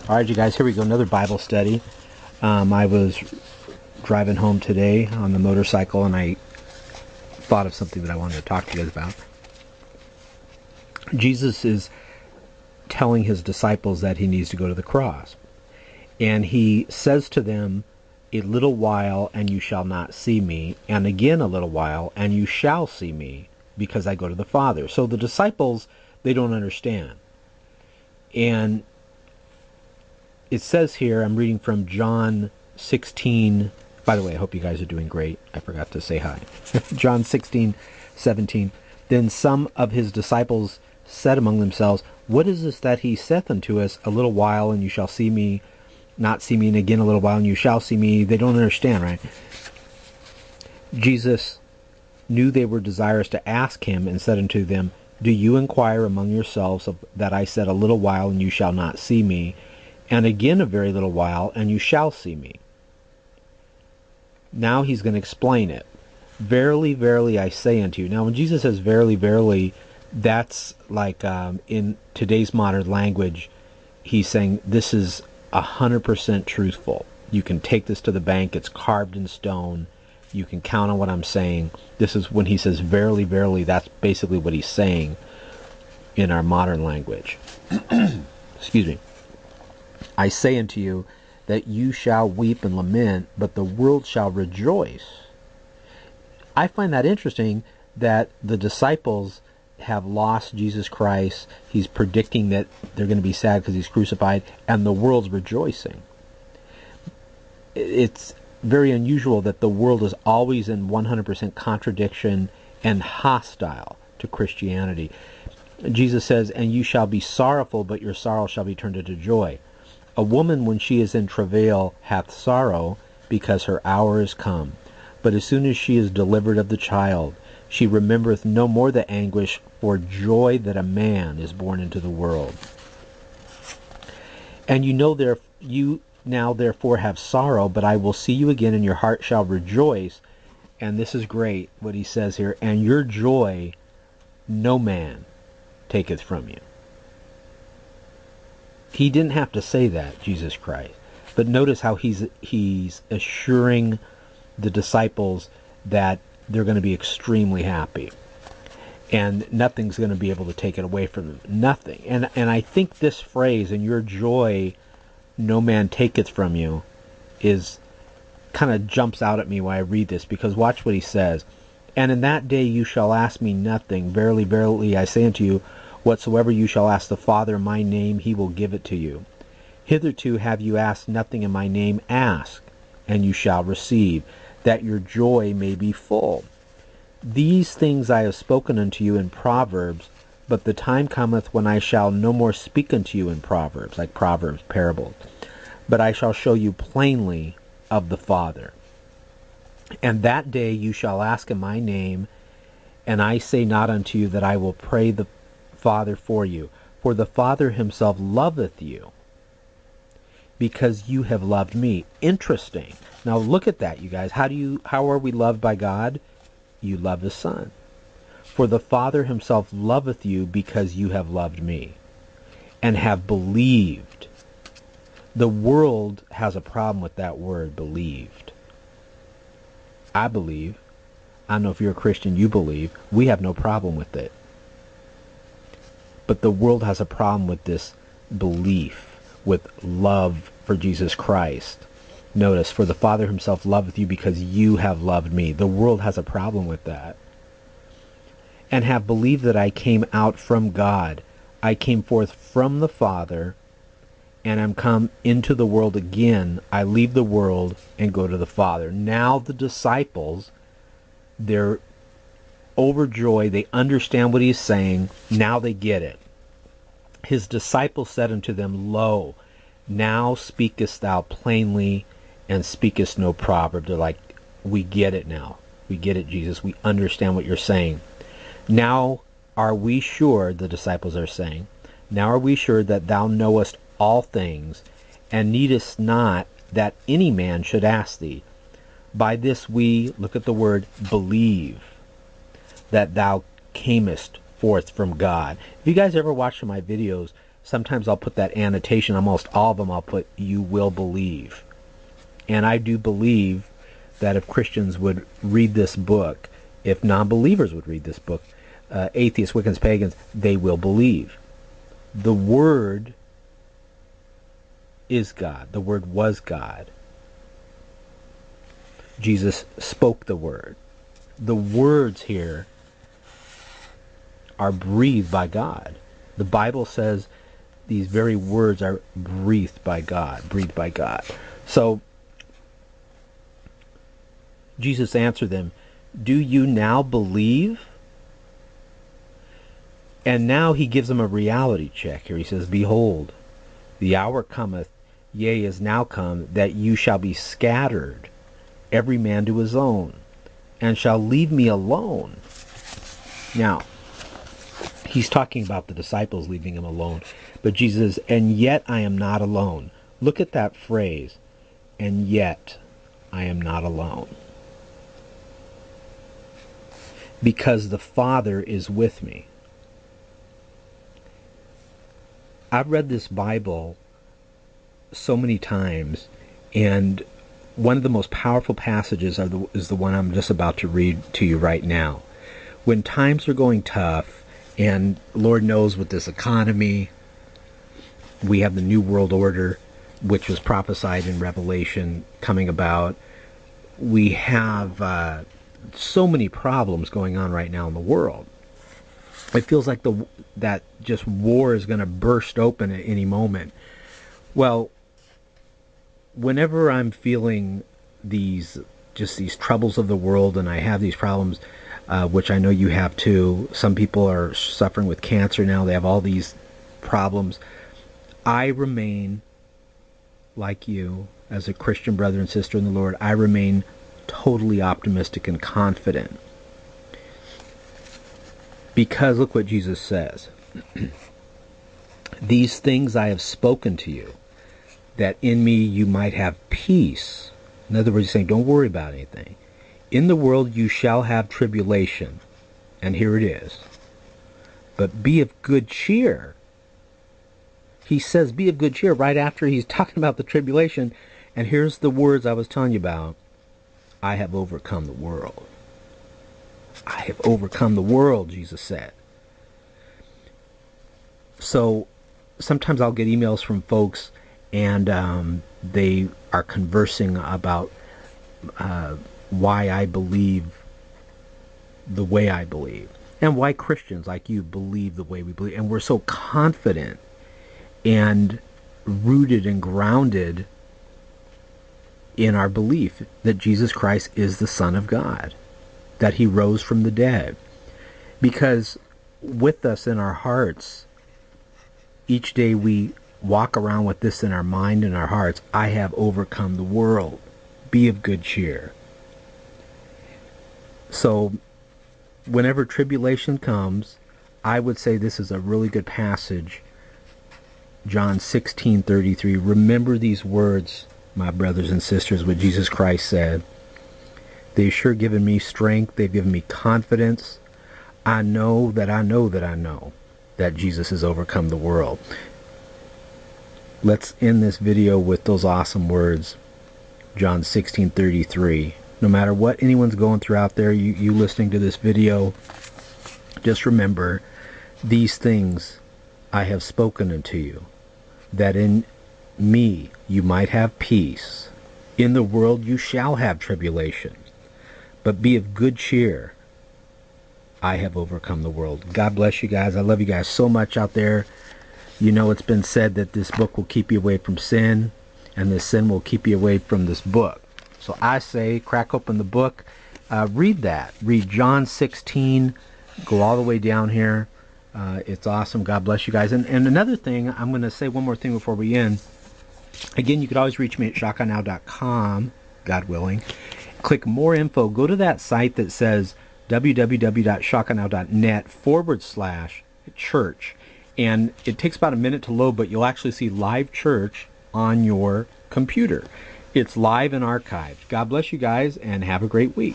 All right, you guys, here we go. Another Bible study. I was driving home today on the motorcycle, and I thought of something that I wanted to talk to you guys about. Jesus is telling his disciples that he needs to go to the cross. And he says to them, "A little while, and you shall not see me, and again a little while, and you shall see me, because I go to the Father." So the disciples, they don't understand. And it says here, I'm reading from John 16. By the way, I hope you guys are doing great. I forgot to say hi. John 16:17. Then some of his disciples said among themselves, "What is this that he saith unto us, a little while, and you shall see me, not see me, and again a little while, and you shall see me?" They don't understand, right? Jesus knew they were desirous to ask him, and said unto them, "Do you inquire among yourselves that I said, a little while, and you shall not see me, and again a very little while, and you shall see me?" Now he's going to explain it. "Verily, verily, I say unto you." Now when Jesus says verily, verily, that's like in today's modern language, he's saying this is 100% truthful. You can take this to the bank. It's carved in stone. You can count on what I'm saying. This is when he says verily, verily, that's basically what he's saying in our modern language. Excuse me. "I say unto you that you shall weep and lament, but the world shall rejoice." I find that interesting that the disciples have lost Jesus Christ. He's predicting that they're going to be sad because he's crucified, and the world's rejoicing. It's very unusual that the world is always in 100% contradiction and hostile to Christianity. Jesus says, "And you shall be sorrowful, but your sorrow shall be turned into joy. A woman, when she is in travail, hath sorrow, because her hour is come. But as soon as she is delivered of the child, she remembereth no more the anguish for joy that a man is born into the world. And you now therefore have sorrow, but I will see you again, and your heart shall rejoice." And this is great, what he says here. "And your joy no man taketh from you." He didn't have to say that, Jesus Christ. But notice how he's assuring the disciples that they're going to be extremely happy. And nothing's going to be able to take it away from them. Nothing. And I think this phrase, "and your joy no man taketh from you," is kind of jumps out at me when I read this, because watch what he says. "And in that day you shall ask me nothing. Verily, verily, I say unto you, whatsoever you shall ask the Father in my name, he will give it to you. Hitherto have you asked nothing in my name. Ask, and you shall receive, that your joy may be full. These things I have spoken unto you in Proverbs, but the time cometh when I shall no more speak unto you in Proverbs," like Proverbs, parables, "but I shall show you plainly of the Father. And that day you shall ask in my name, and I say not unto you that I will pray the Father for you. For the Father himself loveth you, because you have loved me." Interesting. Now look at that, you guys. How are we loved by God? You love his Son. "For the Father himself loveth you, because you have loved me, and have believed." The world has a problem with that word, believed. I believe. I don't know if you're a Christian, you believe. We have no problem with it. But the world has a problem with this belief, with love for Jesus Christ. Notice, "For the Father himself loveth you, because you have loved me." The world has a problem with that. "And have believed that I came out from God. I came forth from the Father, and am come into the world again. I leave the world and go to the Father." Now the disciples, they're overjoyed. They understand what he's saying. Now they get it. "His disciples said unto them, Lo, now speakest thou plainly, and speakest no proverb." They're like, "We get it now. We get it, Jesus. We understand what you're saying. Now are we sure," the disciples are saying, "now are we sure that thou knowest all things, and needest not that any man should ask thee. By this we," look at the word, "believe that thou camest forth from God." If you guys ever watched my videos, sometimes I'll put that annotation, almost all of them I'll put, you will believe. And I do believe that if Christians would read this book, if non-believers would read this book, atheists, Wiccans, pagans, they will believe. The Word is God. The Word was God. Jesus spoke the Word. The words here are breathed by God. The Bible says these very words are breathed by God. Breathed by God. So Jesus answered them, do you now believe? And now he gives them a reality check here. He says, behold, the hour cometh, yea, is now come, that you shall be scattered, every man to his own, and shall leave me alone. Now, he's talking about the disciples leaving him alone. But Jesus says, and yet I am not alone. Look at that phrase, and yet I am not alone. Because the Father is with me. I've read this Bible so many times, and one of the most powerful passages is the one I'm just about to read to you right now. When times are going tough, and Lord knows with this economy, we have the New World Order, which was prophesied in Revelation coming about. We have so many problems going on right now in the world. It feels like that just war is going to burst open at any moment. Well, whenever I'm feeling these troubles of the world, and I have these problems, which I know you have too. Some people are suffering with cancer now. They have all these problems. I remain, like you, as a Christian brother and sister in the Lord, I remain totally optimistic and confident. Because look what Jesus says. These things I have spoken to you, that in me you might have peace. In other words, he's saying, don't worry about anything. In the world you shall have tribulation. And here it is. But be of good cheer. He says, be of good cheer right after he's talking about the tribulation. And here's the words I was telling you about. I have overcome the world. I have overcome the world, Jesus said. So sometimes I'll get emails from folks, and they are conversing about why I believe the way I believe, and why Christians like you believe the way we believe. And we're so confident and rooted and grounded in our belief that Jesus Christ is the Son of God, that he rose from the dead. Because with us in our hearts, each day we walk around with this in our mind and our hearts. I have overcome the world. Be of good cheer. So whenever tribulation comes, I would say this is a really good passage. John 16:33. Remember these words, my brothers and sisters, what Jesus Christ said. They've sure given me strength. They've given me confidence. I know that I know that I know that Jesus has overcome the world. Let's end this video with those awesome words. John 16:33. No matter what anyone's going through out there, you listening to this video, just remember, these things I have spoken unto you, that in me you might have peace. In the world you shall have tribulation, but be of good cheer. I have overcome the world. God bless you guys. I love you guys so much out there. You know, it's been said that this book will keep you away from sin, and this sin will keep you away from this book. So I say, crack open the book, read that. Read John 16, go all the way down here. It's awesome. God bless you guys. And another thing, I'm going to say one more thing before we end. Again, you could always reach me at shakanow.com, God willing. Click more info. Go to that site that says www.shakanow.net/church. And it takes about a minute to load, but you'll actually see live church on your computer. It's live and archived. God bless you guys, and have a great week.